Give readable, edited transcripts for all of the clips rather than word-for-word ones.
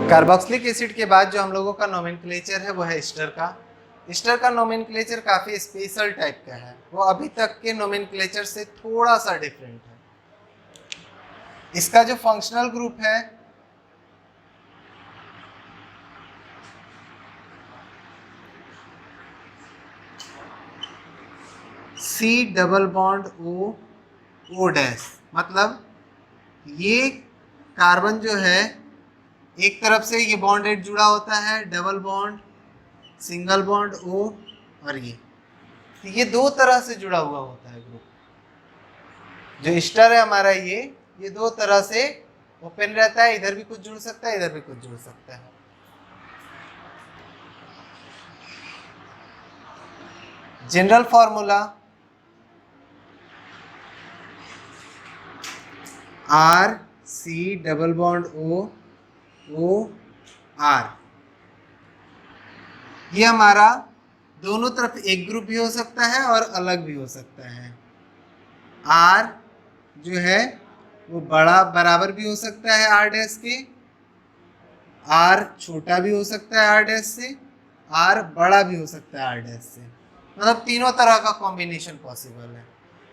Carboxylic acid के बाद जो हम लोगों का नोमेनक्लेचर है वो है एस्टर का। एस्टर का नोमेनक्लेचर काफ़ी स्पेशल टाइप का है, वो अभी तक के नोमेनक्लेचर से थोड़ा सा डिफरेंट है। इसका जो फंक्शनल ग्रुप है C double bond O O dash, मतलब ये कार्बन जो है एक तरफ से ये बॉन्ड रेड जुड़ा होता है, double bond, single bond O, और ये दो तरह से जुड़ा हुआ होता है ग्रुप। जो एस्टर है हमारा ये दो तरह से ओपन रहता है, इधर भी कुछ जुड़ सकता है, इधर भी कुछ जुड़ सकता है। General formula R C double bond O O R, ये हमारा दोनों तरफ एक ग्रुप भी हो सकता है और अलग भी हो सकता है। आर जो है वो बड़ा बराबर भी हो सकता है आर डैश के, आर छोटा भी हो सकता है आर डैश से, आर बड़ा भी हो सकता है आर डैश से, मतलब तीनों तरह का कॉम्बिनेशन पॉसिबल है।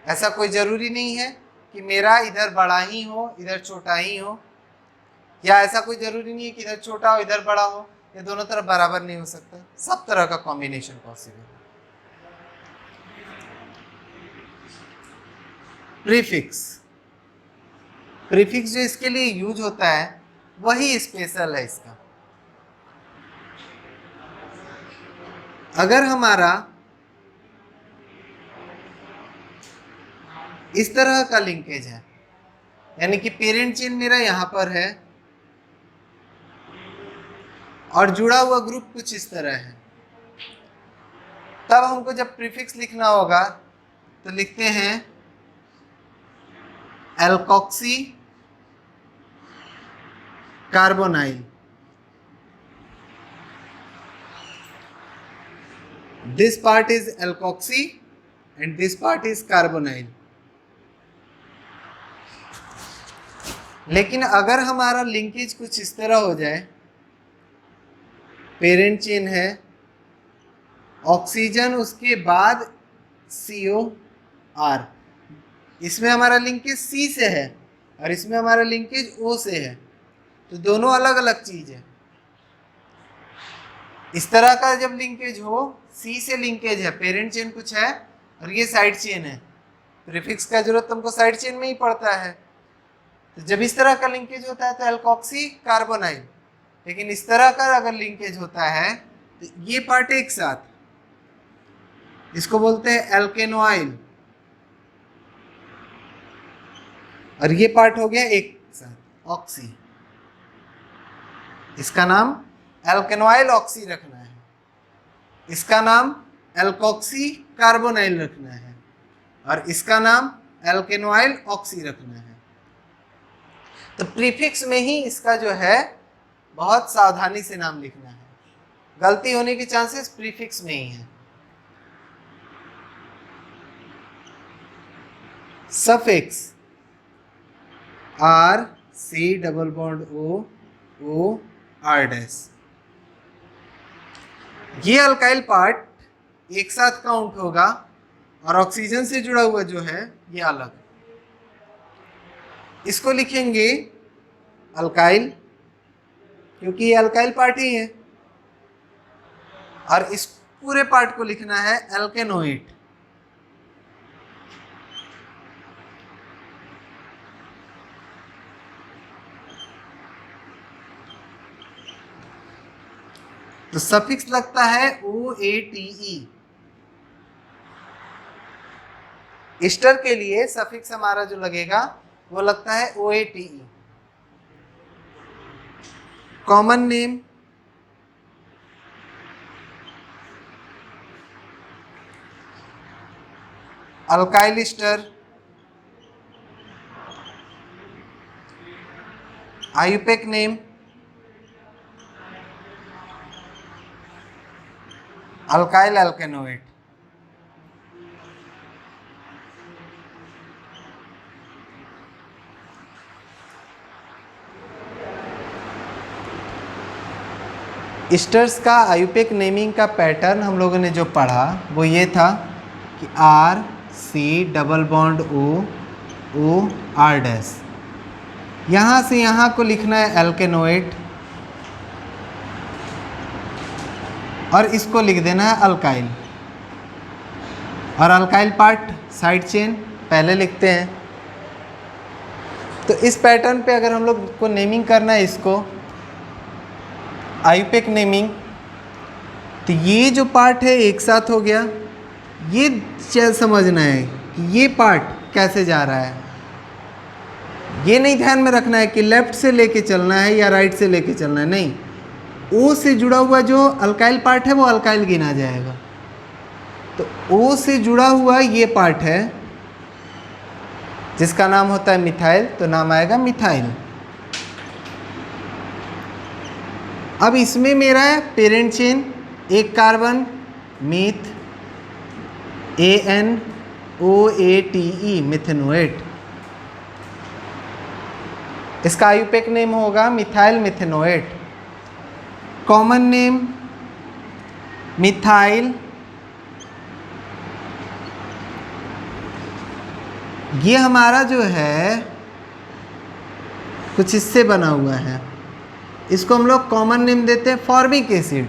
ऐसा कोई ज़रूरी नहीं है कि मेरा इधर बड़ा ही हो इधर छोटा ही हो, या ऐसा कोई ज़रूरी नहीं है कि इधर छोटा हो इधर बड़ा हो, ये दोनों तरफ बराबर नहीं हो सकता, सब तरह का कॉम्बिनेशन पॉसिबल है। प्रीफिक्स, प्रीफिक्स जो इसके लिए यूज होता है वही स्पेशल है इसका। अगर हमारा इस तरह का लिंकेज है, यानी कि पेरेंट चेन मेरा यहां पर है और जुड़ा हुआ ग्रुप कुछ इस तरह है, तब हमको जब प्रीफिक्स लिखना होगा तो लिखते हैं alkoxy carbonyl. This part is alkoxy and this part is carbonyl. लेकिन अगर हमारा लिंकेज कुछ इस तरह हो जाए, पेरेंट चेन है, ऑक्सीजन उसके बाद COR, इसमें हमारा लिंकेज C से है और इसमें हमारा लिंकेज O से है, तो दोनों अलग अलग चीज है। इस तरह का जब लिंकेज हो, C से लिंकेज है, पेरेंट चेन कुछ है और ये साइड चेन है, प्रीफिक्स का जरूरत तुमको साइड चेन में ही पड़ता है। तो जब इस तरह का लिंकेज होता है तो एल्कोक्सी कार्बोनाइल, लेकिन इस तरह का अगर लिंकेज होता है तो ये पार्ट एक साथ, इसको बोलते हैं एल्केनोइल, और ये पार्ट हो गया एक साथ ऑक्सी, इसका नाम एल्केनोइल ऑक्सी रखना है, इसका नाम एल्कोक्सी कार्बोनाइल रखना है, और इसका नाम एल्केनोइल ऑक्सी रखना है। तो प्रीफिक्स में ही इसका जो है बहुत सावधानी से नाम लिखना है, गलती होने के चांसेस प्रीफिक्स में ही है। Suffix R C double bond O O R dash, ये अल्काइल पार्ट एक साथ काउंट होगा और ऑक्सीजन से जुड़ा हुआ जो है ये अलग। इसको लिखेंगे अल्काइल क्योंकि ये अल्काइल पार्ट ही है, और इस पूरे पार्ट को लिखना है एल्केनोइट। तो सफिक्स लगता है OATE। ईस्टर के लिए सफिक्स हमारा जो लगेगा वो लगता है OATE। Common name alkyl ester, IUPAC name alkyl alkanoate. Esters का आयुपेक नेमिंग का पैटर्न हम लोगों ने जो पढ़ा वो ये था कि R C double bond O R dash, यहाँ से यहाँ को लिखना है एल्केनोएट और इसको लिख देना है अल्काइल, और अल्काइल पार्ट साइड चेन पहले लिखते हैं। तो इस पैटर्न पे अगर हम लोग को नेमिंग करना है इसको आयुपेक नेमिंग, तो ये जो पार्ट है एक साथ हो गया। ये चीज़ समझना है कि ये पार्ट कैसे जा रहा है, ये नहीं ध्यान में रखना है कि लेफ़्ट से लेके चलना है या राइट से लेके चलना है, नहीं, ओ से जुड़ा हुआ जो अल्काइल पार्ट है वो अल्काइल गिना जाएगा। तो ओ से जुड़ा हुआ ये पार्ट है जिसका नाम होता है मिथाइल, तो नाम आएगा मिथाइल। अब इसमें मेरा है पेरेंट चेन, एक कार्बन मीथ ANOATE मिथेनोएट, इसका आयुपेक नेम होगा methyl methanoate. Common name methyl, ये हमारा जो है कुछ इससे बना हुआ है, इसको हम लोग कॉमन नेम देते हैं फॉर्मिक एसिड,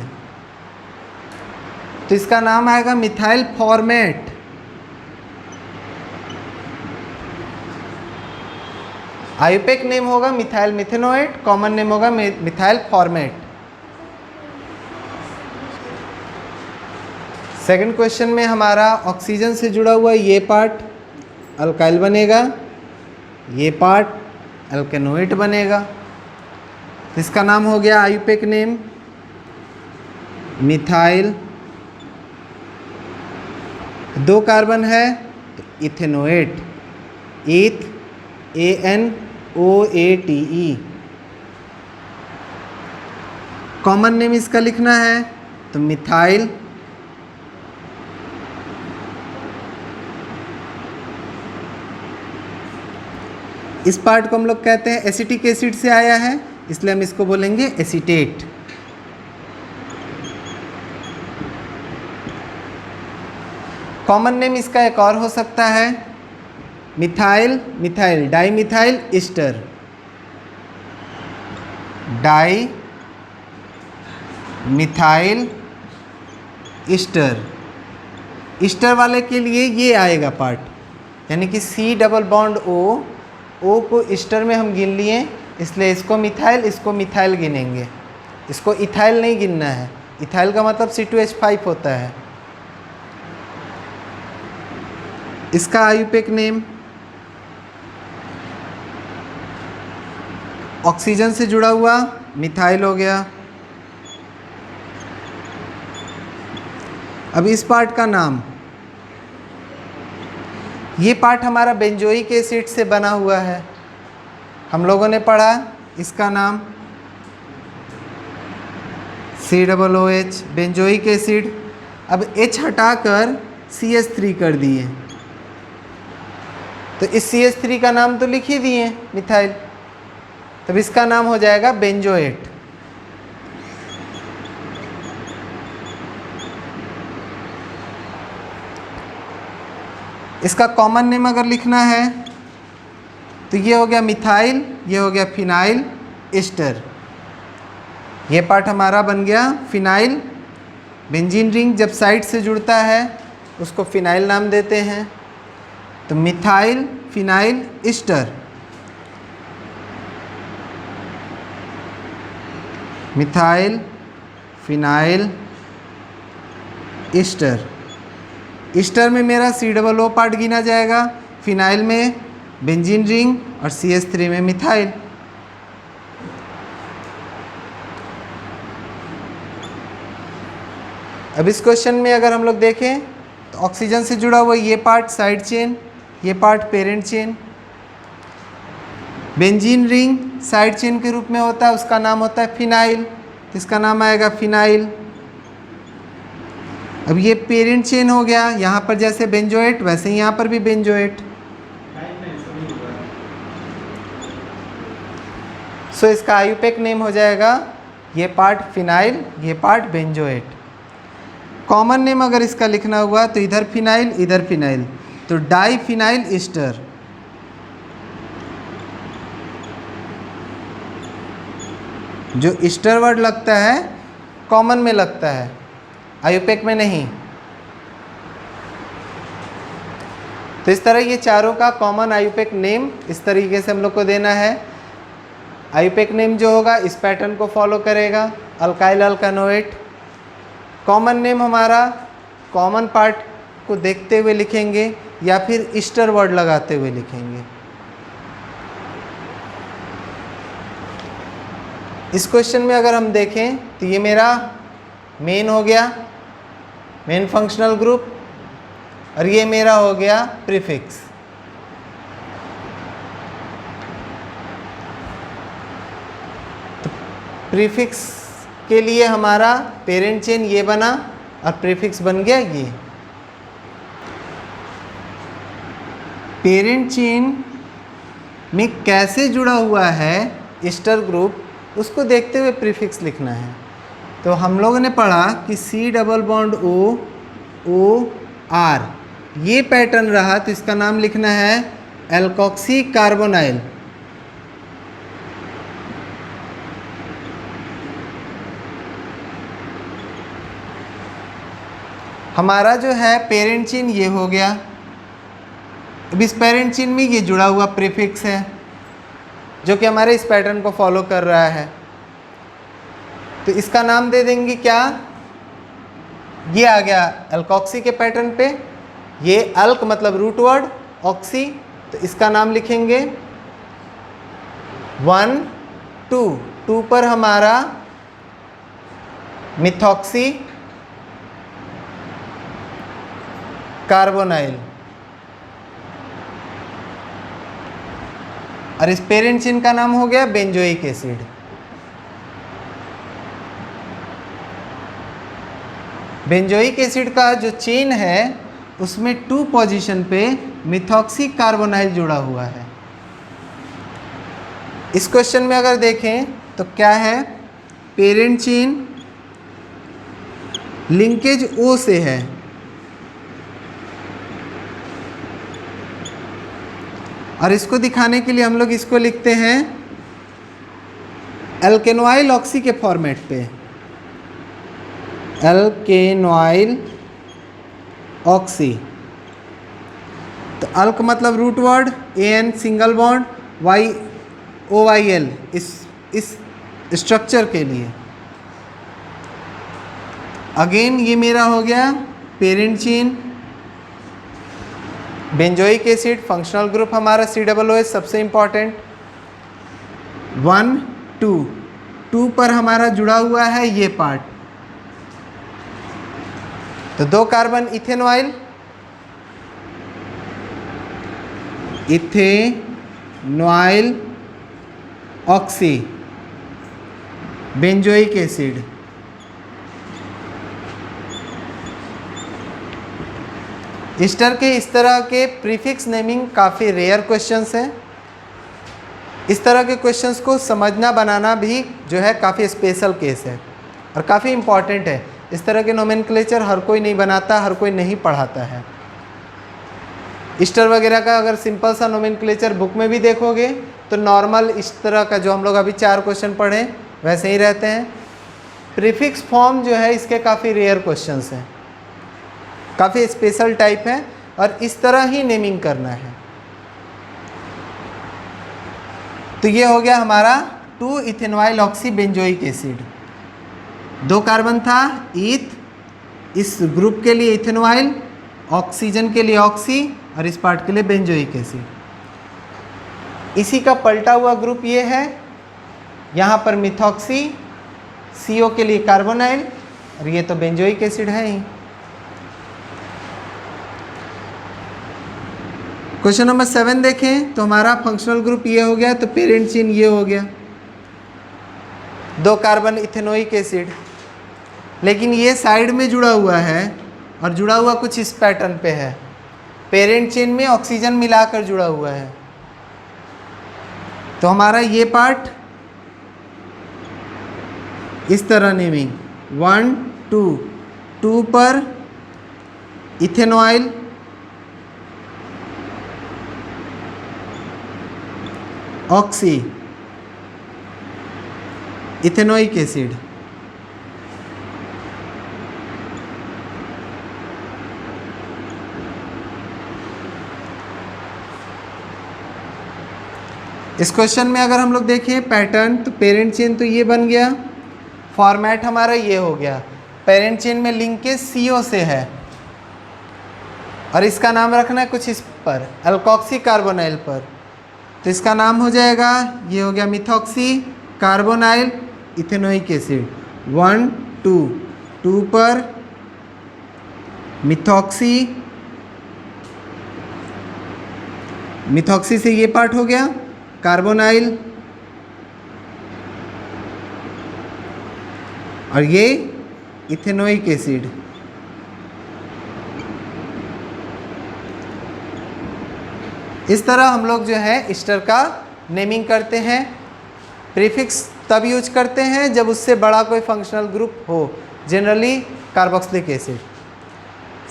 तो इसका नाम आएगा मिथाइल फॉर्मेट। आयुपेक नेम होगा मिथाइल मिथेनोएट, कॉमन नेम होगा मिथाइल फॉर्मेट। सेकंड क्वेश्चन में हमारा ऑक्सीजन से जुड़ा हुआ ये पार्ट अल्काइल बनेगा, ये पार्ट एल्केनोएट बनेगा, इसका नाम हो गया आयुपेक नेम मिथाइल। दो कार्बन है तो इथेनोएट, ईथ ANOATE। कॉमन नेम इसका लिखना है तो मिथाइल। इस पार्ट को हम लोग कहते हैं एसिटिक एसिड से आया है, इसलिए हम इसको बोलेंगे एसीटेट। कॉमन नेम इसका एक और हो सकता है methyl methyl di methyl Easter, di methyl Easter. Easter वाले के लिए ये आएगा पार्ट, यानी कि C डबल बॉन्ड O को ईस्टर में हम गिन लिए, इसलिए इसको मिथाइल, इसको मिथाइल गिनेंगे, इसको इथाइल नहीं गिनना है। इथाइल का मतलब C2H5 होता है। इसका आयुपेक नेम ऑक्सीजन से जुड़ा हुआ मिथाइल हो गया। अब इस पार्ट का नाम, ये पार्ट हमारा बेंजोइक एसिड से बना हुआ है, हम लोगों ने पढ़ा, इसका नाम COOH बेंजोइक एसिड। अब H हटाकर CH3 कर दिए, तो इस CH3 का नाम तो लिख ही दिए मिथाइल, तब इसका नाम हो जाएगा बेंजोएट। इसका कॉमन नेम अगर लिखना है तो ये हो गया मिथाइल, ये हो गया फिनाइल ईस्टर, ये पार्ट हमारा बन गया फिनाइल। बेंजीन रिंग जब साइड से जुड़ता है उसको फिनाइल नाम देते हैं, तो methyl phenyl Easter, methyl phenyl Easter. Easter में मेरा COO पार्ट गिना जाएगा, फिनाइल में बेंजीन रिंग और CH3 में मिथाइल। अब इस क्वेश्चन में अगर हम लोग देखें तो ऑक्सीजन से जुड़ा हुआ ये पार्ट साइड चेन, ये part parent chain. Benzene ring side chain के रूप में होता है, उसका नाम होता है फिनाइल, इसका नाम आएगा फिनाइल। अब ये पेरेंट चेन हो गया, यहाँ पर जैसे बेंजोएट वैसे ही यहाँ पर भी बेंजोएट। सो इसका आयुपेक नेम हो जाएगा ये पार्ट फिनाइल, ये पार्ट बेंजोएट। कॉमन नेम अगर इसका लिखना हुआ तो इधर फिनाइल इधर फिनाइल, तो डाई फिनाइल ईस्टर। जो ईस्टर वर्ड लगता है कॉमन में लगता है, आयुपेक में नहीं। तो इस तरह ये चारों का कॉमन आयुपेक नेम इस तरीके से हम लोग को देना है। आयुपेक नेम जो होगा इस पैटर्न को फॉलो करेगा, अल्काइल अल्कानोएट। कॉमन नेम हमारा कॉमन पार्ट को देखते हुए लिखेंगे या फिर ईस्टर वर्ड लगाते हुए लिखेंगे। इस क्वेश्चन में अगर हम देखें तो ये मेरा मेन हो गया, मेन फंक्शनल ग्रुप, और ये मेरा हो गया प्रीफिक्स। तो प्रीफिक्स के लिए हमारा पेरेंट चेन ये बना और प्रीफिक्स बन गया ये। पेरेंट चेन में कैसे जुड़ा हुआ है ईस्टर ग्रुप, उसको देखते हुए प्रीफिक्स लिखना है। तो हम लोगों ने पढ़ा कि C double bond O R ये पैटर्न रहा, तो इसका नाम लिखना है एल्कोक्सी कार्बोनाइल। हमारा जो है पेरेंट चेन ये हो गया। अब इस पेरेंट चेन में ये जुड़ा हुआ प्रीफिक्स है जो कि हमारे इस पैटर्न को फॉलो कर रहा है। तो इसका नाम दे देंगे क्या, ये आ गया एल्कोक्सी के पैटर्न पे। ये अल्क मतलब रूट वर्ड, ऑक्सी, तो इसका नाम लिखेंगे 1 2 2 पर हमारा मिथॉक्सी कार्बोनाइल। और इस पेरेंट चेन का नाम हो गया बेंजोइक एसिड। बेंजोइक एसिड का जो चेन है उसमें 2 पोजीशन पे मिथॉक्सी कार्बोनाइल जुड़ा हुआ है। इस क्वेश्चन में अगर देखें तो क्या है, पेरेंट चेन लिंकेज O से है, और इसको दिखाने के लिए हम लोग इसको लिखते हैं एल्केनॉइल ऑक्सी के फॉर्मेट पे, एल्केनॉइल ऑक्सी। तो अल्क मतलब root word, AN single bond, YOYL इस स्ट्रक्चर के लिए। अगेन ये मेरा हो गया parent chain. Benzoic acid functional group हमारा COOH सबसे इंपॉर्टेंट। 1 2 2 पर हमारा जुड़ा हुआ है ये पार्ट, तो 2 carbon ethanoyl, ethanoyl oxy benzoic acid. Easter के इस तरह के प्रीफिक्स नेमिंग काफ़ी रेयर क्वेश्चंस हैं। इस तरह के क्वेश्चंस को समझना बनाना भी जो है काफ़ी स्पेशल केस है और काफ़ी इम्पॉर्टेंट है। इस तरह के नोमेनक्लेचर हर कोई नहीं बनाता, हर कोई नहीं पढ़ाता है। ईस्टर वगैरह का अगर सिंपल सा नोमेनक्लेचर बुक में भी देखोगे तो नॉर्मल इस तरह का जो हम लोग अभी 4 क्वेश्चन पढ़े वैसे ही रहते हैं। प्रीफिक्स फॉर्म जो है इसके काफ़ी रेयर क्वेश्चंस हैं, काफ़ी स्पेशल टाइप है और इस तरह ही नेमिंग करना है। तो ये हो गया हमारा 2 ethanoyl oxy benzoic acid. 2 carbon था ईथ, इस ग्रुप के लिए इथेनॉइल, ऑक्सीजन के लिए ऑक्सी और इस पार्ट के लिए बेंजोइक एसिड। इसी का पलटा हुआ ग्रुप ये है, यहाँ पर मिथॉक्सी, CO के लिए कार्बोनाइल और ये तो बेंजोइक एसिड है ही। क्वेश्चन नंबर 7 देखें तो हमारा फंक्शनल ग्रुप ये हो गया, तो पेरेंट चेन ये हो गया, 2 कार्बन इथेनोइक एसिड, लेकिन ये साइड में जुड़ा हुआ है और जुड़ा हुआ कुछ इस पैटर्न पे है। पेरेंट चेन में ऑक्सीजन मिलाकर जुड़ा हुआ है, तो हमारा ये पार्ट इस तरह नेमिंग 1 2 2 पर इथेनॉइल, ऑक्सी इथेनोइक एसिड, इस क्वेश्चन में अगर हम लोग देखें पैटर्न, तो पेरेंट चेन तो ये बन गया, फॉर्मेट हमारा ये हो गया। पेरेंट चेन में लिंकेज CO से है और इसका नाम रखना है कुछ इस पर, अल्कोक्सी कार्बोनाइल पर, तो इसका नाम हो जाएगा, ये हो गया मिथॉक्सी कार्बोनाइल इथेनोइक एसिड। 1 2 2 पर मिथॉक्सी, मिथॉक्सी से ये पार्ट हो गया कार्बोनाइल, और ये इथेनोइक एसिड। इस तरह हम लोग जो है ईस्टर का नेमिंग करते हैं। प्रीफिक्स तब यूज करते हैं जब उससे बड़ा कोई फंक्शनल ग्रुप हो, जनरली कार्बोक्सिलिक एसिड।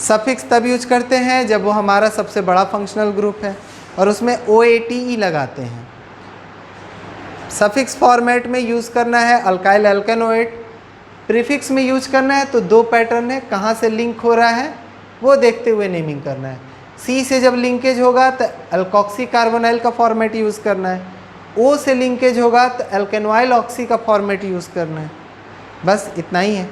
सफिक्स तब यूज करते हैं जब वो हमारा सबसे बड़ा फंक्शनल ग्रुप है और उसमें OATE लगाते हैं। सफिक्स फॉर्मेट में यूज़ करना है अल्काइल एल्केनोएट, प्रीफिक्स में यूज करना है तो 2 पैटर्न है, कहाँ से लिंक हो रहा है वो देखते हुए नेमिंग करना है। C से जब लिंकेज होगा तो अल्कोक्सी कार्बोनाइल का फॉर्मेट यूज़ करना है, O से लिंकेज होगा तो एल्केनोइल ऑक्सी का फॉर्मेट यूज़ करना है। बस इतना ही है।